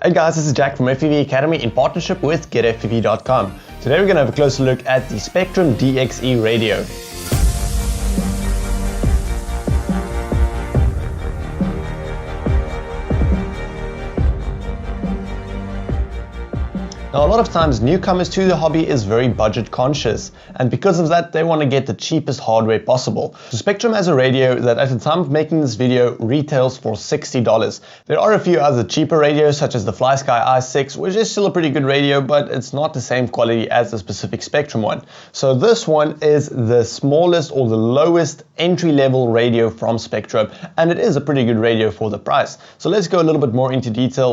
Hey guys, this is Jack from FPV Academy in partnership with GetFPV.com. Today we're going to have a closer look at the Spektrum DXE radio. Now, a lot of times newcomers to the hobby is very budget conscious, and because of that they want to get the cheapest hardware possible. So Spektrum has a radio that at the time of making this video retails for $60. There are a few other cheaper radios such as the FlySky i6, which is still a pretty good radio, but it's not the same quality as the specific Spektrum one. So this one is the smallest or the lowest entry-level radio from Spektrum, and it is a pretty good radio for the price. So let's go a little bit more into detail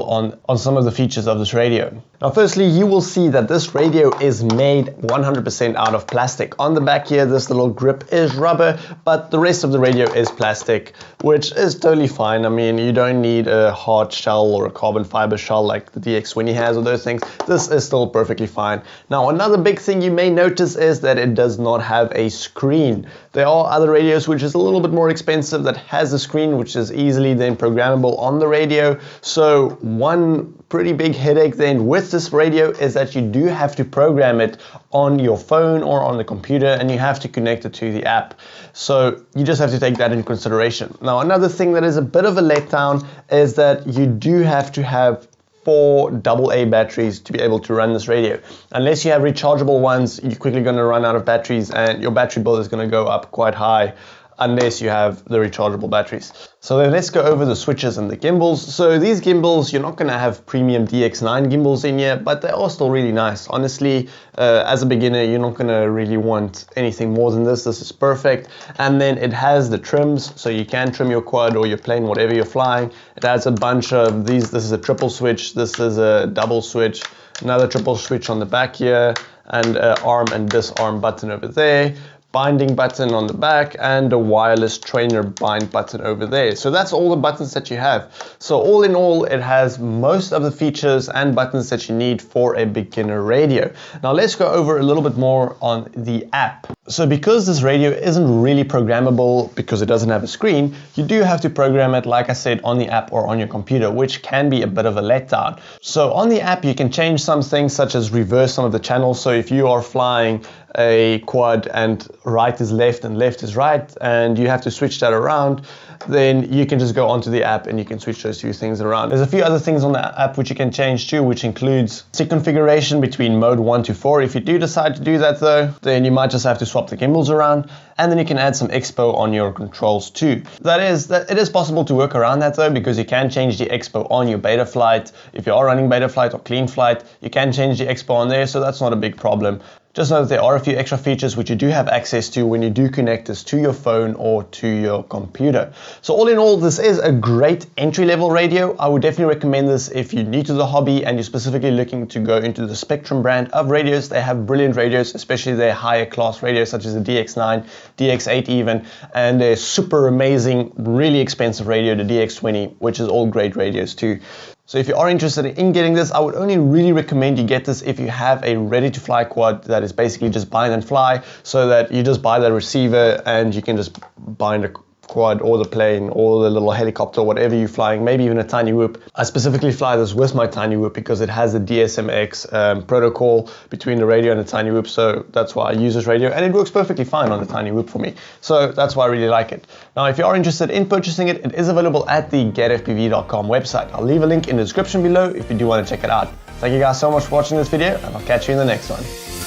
on some of the features of this radio. Now firstly, you will see that this radio is made 100% out of plastic. On the back here, this little grip is rubber, but the rest of the radio is plastic, which is totally fine. I mean, you don't need a hard shell or a carbon fiber shell like the DX20 has or those things. This is still perfectly fine. Now, another big thing you may notice is that it does not have a screen. There are other radios which is a little bit more expensive that has a screen which is easily then programmable on the radio. So one pretty big headache then with this radio is that you do have to program it on your phone or on the computer, and you have to connect it to the app. So you just have to take that into consideration. Now, another thing that is a bit of a letdown is that you do have to have 4 AA batteries to be able to run this radio. Unless you have rechargeable ones, you're quickly going to run out of batteries and your battery bill is going to go up quite high unless you have the rechargeable batteries. So then let's go over the switches and the gimbals. So these gimbals, you're not going to have premium DX9 gimbals in here, but they are still really nice. Honestly, as a beginner, you're not going to really want anything more than this. This is perfect. And then it has the trims, so you can trim your quad or your plane, whatever you're flying. It has a bunch of these. This is a triple switch. This is a double switch. Another triple switch on the back here, and an arm and disarm button over there. Binding button on the back, and a wireless trainer bind button over there. So that's all the buttons that you have. So all in all, it has most of the features and buttons that you need for a beginner radio. Now let's go over a little bit more on the app. So because this radio isn't really programmable because it doesn't have a screen, you do have to program it, like I said, on the app or on your computer, which can be a bit of a letdown. So on the app, you can change some things such as reverse some of the channels. So if you are flying a quad and right is left and left is right, and you have to switch that around, then you can just go onto the app and you can switch those two things around. There's a few other things on the app which you can change too, which includes stick configuration between mode 1 to 4. If you do decide to do that though, then you might just have to swap the gimbals around, and then you can add some expo on your controls too. It is possible to work around that though, because you can change the expo on your beta flight. If you are running beta flight or clean flight, you can change the expo on there, so that's not a big problem. Just know that there are a few extra features which you do have access to when you do connect this to your phone or to your computer. So all in all, this is a great entry-level radio. I would definitely recommend this if you're new to the hobby and you're specifically looking to go into the Spektrum brand of radios. They have brilliant radios, especially their higher class radios such as the DX9, DX8 even, and their super amazing, really expensive radio, the DX20, which is all great radios too. So if you are interested in getting this, I would only really recommend you get this if you have a ready-to-fly quad that is basically just bind and fly, so that you just buy the receiver and you can just bind a quad or the plane or the little helicopter, whatever you're flying, maybe even a tiny whoop. I specifically fly this with my tiny whoop because it has the DSMX protocol between the radio and the tiny whoop, so that's why I use this radio, and it works perfectly fine on the tiny whoop for me. So that's why I really like it. Now, if you are interested in purchasing it, it is available at the GetFPV.com website. I'll leave a link in the description below if you do want to check it out. Thank you guys so much for watching this video, and I'll catch you in the next one.